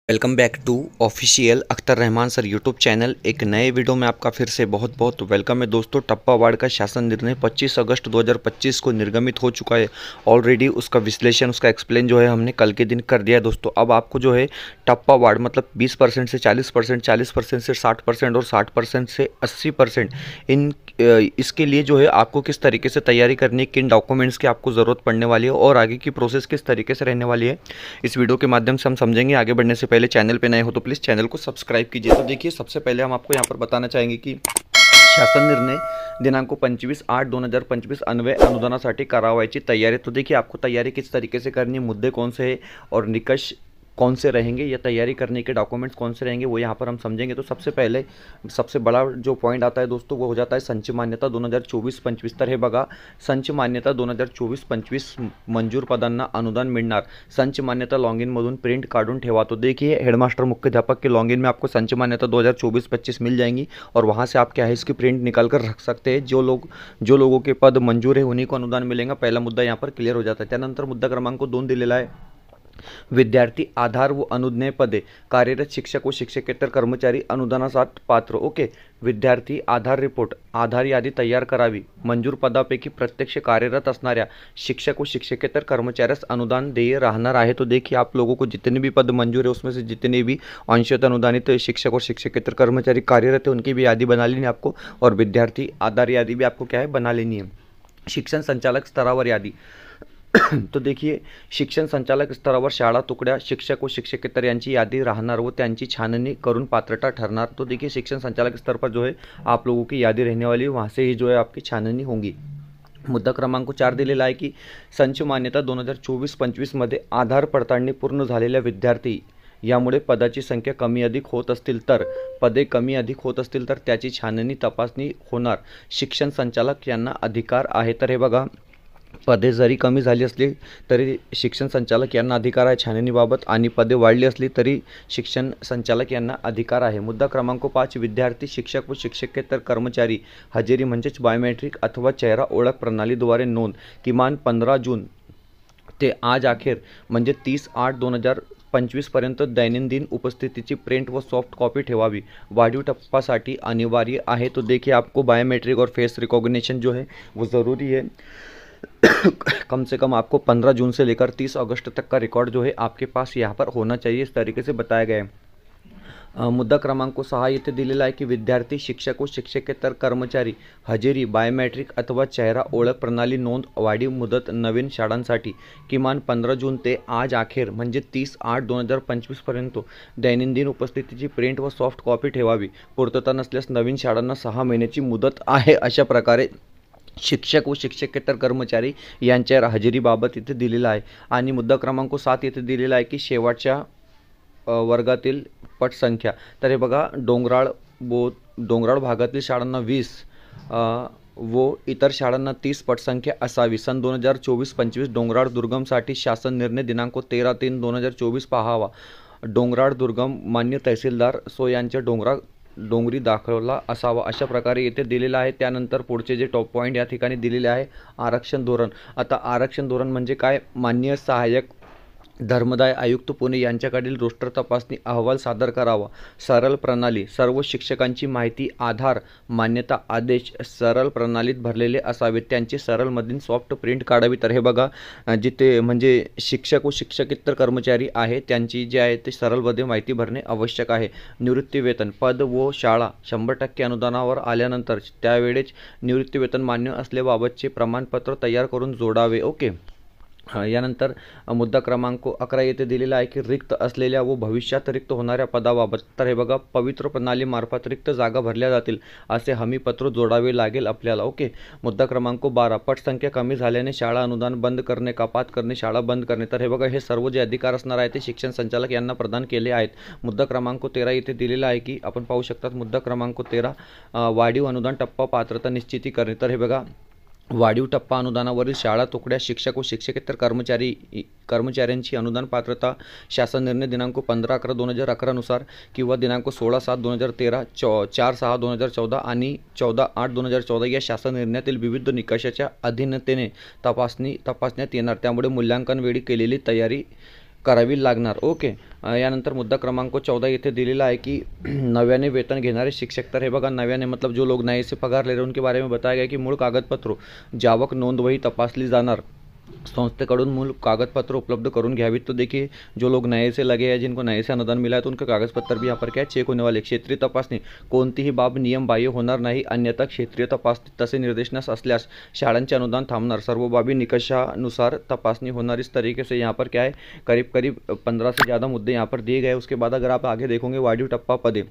Welcome back to official Akhtar Rahman sir YouTube channel. एक नए video में आपका फिर से बहुत बहुत वेलकम है दोस्तों। टप्पा वार्ड का शासन निर्णय 25 अगस्त 2025 को निर्गमित हो चुका है। ऑलरेडी उसका विश्लेषण, उसका एक्सप्लेन जो है हमने कल के दिन कर दिया है दोस्तों। अब आपको जो है टप्पा वार्ड मतलब 20% से 40%, 40% से 60% और 60% से 80% इन इसके लिए जो है आपको किस तरीके से तैयारी करनी है, किन डॉक्यूमेंट्स की आपको ज़रूरत पड़ने वाली है और आगे की प्रोसेस किस तरीके से रहने वाली है, इस वीडियो के माध्यम से हम समझेंगे। आगे बढ़ने से पहले चैनल पे नए हो तो प्लीज़ चैनल को सब्सक्राइब कीजिए। तो देखिए, सबसे पहले हम आपको यहाँ पर बताना चाहेंगे कि शासन निर्णय दिनांक 25/8/2025 अन्वय अनुदानासाठी करावायची तैयारी। तो देखिए, आपको तैयारी किस तरीके से करनी है, मुद्दे कौन से हैं और निकष कौन से रहेंगे या तैयारी करने के डॉक्यूमेंट्स कौन से रहेंगे, वो यहाँ पर हम समझेंगे। तो सबसे पहले सबसे बड़ा जो पॉइंट आता है दोस्तों, वो हो जाता है संच मान्यता 2024-25। तर हे बघा, संच मान्यता 2024-25 मंजूर पदांना अनुदान मिळणार। संच मान्यता लॉगिनमधून प्रिंट काढून ठेवा। तो देखिए, हेडमास्टर मुख्याध्यापक के लॉगिन में आपको संच मान्यता 2024-25 मिल जाएंगी और वहाँ से आप क्या है इसकी प्रिंट निकाल कर रख सकते हैं। जो लोगों के पद मंजूर है उन्हीं को अनुदान मिलेगा। पहला मुद्दा यहाँ पर क्लियर हो जाता है। त्यानंतर मुद्दा क्रमांक 2 दिलेला आहे, विद्यार्थी आधार व अनुज्ञेय पदे कार्यरत शिक्षक व शिक्षकेतर कर्मचारी अनुदानासाठी पात्र। ओके, विद्यार्थी आधार रिपोर्ट, आधार यादी तैयार करावी। मंजूर पदापैकी प्रत्यक्ष कार्यरत असणाऱ्या शिक्षक व शिक्षकेतर कर्मचाऱ्यास अनुदान देय राहणार आहे। तो देखिए, आप लोगों को जितने भी पद मंजूर है उसमें से जितने भी अंशतः अनुदानित शिक्षक और शिक्षकेतर कर्मचारी कार्यरत है उनकी भी यादी बना लेनी है आपको, और विद्यार्थी आधार यादी भी आपको क्या है बना लेनी है। शिक्षण संचालक स्तरावर यादी तो देखिए, शिक्षण संचालक स्तरावर शाळा तुकड्या शिक्षक व शिक्षकेतर यांची यादी राहणार व त्यांची छाननी करून पात्रता ठरणार। तो देखिए, शिक्षण संचालक स्तर पर जो है आप लोगों की यादी रहने वाली है, वहाँ से ही जो है आपकी छाननी होंगी। मुद्दा क्रमांक 4 दिलेला आहे की संच मान्यता 2024-25 मध्ये आधार पडताळणी पूर्ण झालेल्या विद्यार्थी यामुळे पदाची संख्या कमी अधिक होत असतील तर, पदे कमी अधिक होत असतील तर त्याची छाननी तपासणी होणार। शिक्षण संचालक यांना अधिकार आहे। तर हे बघा, पदे जरी कमी झाली असली तरी शिक्षण संचालक यांना अधिकार आहे छाननीबाबत, आणि पदे वाढली असली तरी शिक्षण संचालक यांना अधिकार आहे। मुद्दा क्रमांक 5, विद्यार्थी शिक्षक व शिक्षकेतर कर्मचारी हजेरी म्हणजेच बायोमेट्रिक अथवा चेहरा ओळख प्रणालीद्वारे नोंद किमान 15 जून ते आज अखेर म्हणजे 30/8/2025 पर्यंत दैनंदिन उपस्थितीची प्रिंट व सॉफ्ट कॉपी ठेवावी। वाढीव टप्पासाठी अनिवार्य आहे। तो देखिए, आपको बायोमेट्रिक और फेस रिकॉग्निशन जो है वो ज़रूरी है। कम से कम आपको 15 जून से लेकर 30 अगस्त तक का रिकॉर्ड जो है आपके पास यहाँ पर होना चाहिए, इस तरीके से बताया गया है। मुद्दा क्रमांक 6 येथे दिलेला आहे की विद्यार्थी शिक्षक व शिक्षकेतर कर्मचारी हजेरी बायोमेट्रिक अथवा चेहरा ओळख प्रणाली नोंद वाढीव मुदत नवीन शाळांसाठी किमान 15 जून ते आज अखेर म्हणजे 30/8/2025 पर्यंत दैनंदिन उपस्थितीची प्रिंट व सॉफ्ट कॉपी ठेवावी। पूर्तता नसल्यास नवीन शाळांना 6 महिन्याची मुदत आहे। अशा प्रकारे शिक्षक व शिक्षकेतर कर्मचारी यांच्या हजेरीबाबत इथे दिलेला आहे। आणि मुद्दा क्रमांक 7 येथे दिलेला आहे की शेवटच्या वर्गातील पटसंख्या। तर हे बघा, डोंगराळ भागातील शाळांना 20 व इतर शाळांना 30 पटसंख्या असावी। सन 2024-25 डोंगराळ दुर्गमसाठी शासन निर्णय दिनांक 13/3/2024 पाहावा। डोंगराळ दुर्गम मान्य तहसीलदार सो यांच्या डोंगरी दाखवला असावा। अशा प्रकारे येथे दिलेला आहे। त्यानंतर पुढचे जे टॉप पॉईंट या ठिकाणी दिलेले आहे, आरक्षण धोरण। आता आरक्षण धोरण म्हणजे काय, माननीय सहाय्यक धर्मदाय आयुक्त पुणे यांच्याकडील रोस्टर तपासणी अहवाल सादर करावा। सरळ प्रणाली, सर्व शिक्षकांची माहिती आधार मान्यता आदेश सरळ प्रणालीत भरलेले असावे, त्यांची सरळमधील सॉफ्ट प्रिंट काढावी। तर हे बघा, जिथे म्हणजे शिक्षक व शिक्षकेतर कर्मचारी आहे त्यांची जे आहे ते सरळमध्ये माहिती भरणे आवश्यक आहे। निवृत्ती वेतन, पद व शाळा 100% अनुदानावर आल्यानंतर त्यावेळेस निवृत्ती वेतन मान्य असल्याबाबतचे प्रमाणपत्र तयार करून जोडावे। ओके, यानंतर मुद्दा क्रमांक 11 येथे दिलेला आहे की रिक्त असलेल्या व भविष्यात रिक्त होणाऱ्या पदाबाबत। तर हे बघा, पवित्र प्रणालीमार्फत रिक्त जागा भरल्या जातील असे हमीपत्र जोडावे लागेल आपल्याला। ओके, मुद्दा क्रमांक 12, पटसंख्या कमी झाल्याने शाळा अनुदान बंद करणे, कपात करणे, शाळा बंद करणे। तर हे बघा, हे सर्व जे अधिकार असणार आहे ते शिक्षण संचालक यांना प्रदान केले आहेत। मुद्दा क्रमांक 13 येथे दिलेला आहे की आपण पाहू शकतात, मुद्दा क्रमांक 13, वाढीव अनुदान टप्पा पात्रता निश्चिती करणे। तर हे बघा, वाढीव टप्पा अनुदानावरील शाळा तुकड्या शिक्षक व शिक्षकेतर कर्मचाऱ्यांची अनुदान पात्रता शासन निर्णय दिनांक 15/11/2011 नुसार किंवा दिनांक 16/7/2013, 4/6/2014 आणि 14/8/2014 या शासन निर्णयातील विविध निकषाच्या अधीनतेने तपासण्यात येणार। त्यामुळे मूल्यांकन वेळी केलेली तयारी करावी लागणार. ओके. यानंतर मुद्दा क्रमांक 14 इथे दिलेला आहे की नव्याने वेतन घेणारे शिक्षक. तर हे बघा, नव्याने मतलब जो लोग नए से पगार ले रहे हैं उनके बारे में बताया गया कि मूळ कागदपत्र जावक नोंदवही तपासली जाणार. संस्थेकडून मूल कागजपत्र उपलब्ध करून घ्यावीत. तो देखिए, जो लोग नए से लगे हैं, जिनको नए से अनुदान मिला है, तो उनके कागजपत्र भी यहाँ पर क्या है, चेक होने वाले. क्षेत्रीय तपासणी कोणतीही बाब नियम बाह्य होणार नाही, अन्यथा क्षेत्रीय तपासणी तसे निर्देशनास असल्यास शाळांचे अनुदान थांबणार. सर्व बाबी निकषानुसार तपासणी होणार. इस तरीके से यहाँ पर क्या है, करीब करीब 15 से ज़्यादा मुद्दे यहाँ पर दिए गए. उसके बाद अगर आप आगे देखोगे, वाढीव टप्पा पदे,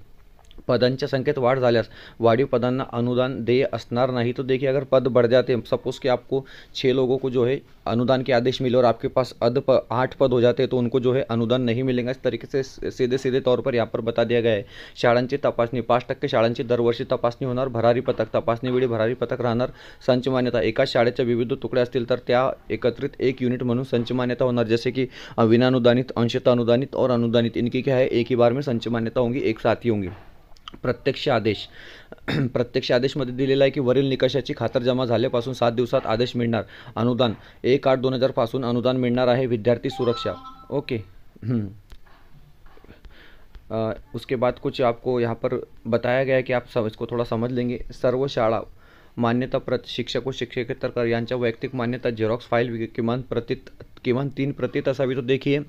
पदांच्या संख्येत वाढ झाल्यास वाढीव पदांना अनुदान देय असणार नहीं. तो देखिए, अगर पद बढ़ जाते हैं, सपोज़ कि आपको 6 लोगों को जो है अनुदान के आदेश मिले और आपके पास 8 पद हो जाते हैं, तो उनको जो है अनुदान नहीं मिलेगा. इस तरीके से सीधे सीधे तौर पर यहाँ पर बता दिया गया है. शाळांची तपासणी 5% शाळांची दरवर्षी तपासणी होणार. भरारी पथक, तपासणीवेळी भरारी पथक राहणार. संच मान्यता, एकाच शाळेच्या विविध तुकडे असतील तर त्या एकत्रित एक युनिट म्हणून संच मान्यता होणार. जैसे कि विनानुदानित, अंशतः अनुदानित और अनुदानित, इनकी क्या है, एक ही बार में संच मान्यता होंगी, एक साथ ही होंगी. प्रत्यक्ष आदेश. प्रत्यक्ष आदेशमध्ये दिलेला आहे की वरील निकषाची खातरजमा झाल्यापासून 7 दिवसात आदेश मिळणार. अनुदान 1/8/2000 पासून अनुदान मिळणार आहे. विद्यार्थी सुरक्षा. ओके. उसके बाद कुछ आपको यहाँ पर बताया गया है कि आप इसको थोड़ा समझ लेंगे. सर्व शाळा मान्यता प्रत शिक्षक व शिक्षकेतर यांच्या वैयक्तिक मान्यता झेरॉक्स फाइल किमान 3 प्रतीत असावी. तो देखिए,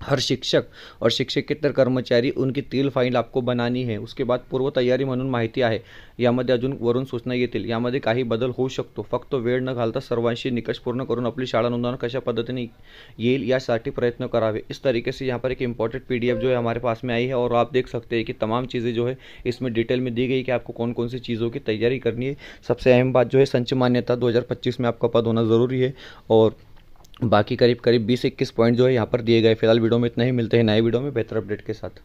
हर शिक्षक और शिक्षकेतर कर्मचारी उनकी 3 फाइल आपको बनानी है. उसके बाद पूर्व तयारी म्हणून माहिती आहे. यामध्ये अजून वरून सूचना येतील. यामध्ये काही बदल होऊ शकतो. फक्त वेळ न घालता सर्वांशी निकष पूर्ण करून आपली शाळा नोंदवणं कशा पद्धतीने येईल यासाठी प्रयत्न करावे. इस तरीके से यहाँ पर एक इम्पॉर्टेंट PDF जो है हमारे पास में आई है, और आप देख सकते हैं कि तमाम चीज़ें जो है इसमें डिटेल में दी गई कि आपको कौन कौन सी चीज़ों की तैयारी करनी है. सबसे अहम बात जो है, संच मान्यता 2025 में आपका पद होना ज़रूरी है. और बाकी करीब करीब 20-21 पॉइंट जो है यहाँ पर दिए गए. फिलहाल वीडियो में इतना ही. मिलते हैं नए वीडियो में बेहतर अपडेट के साथ.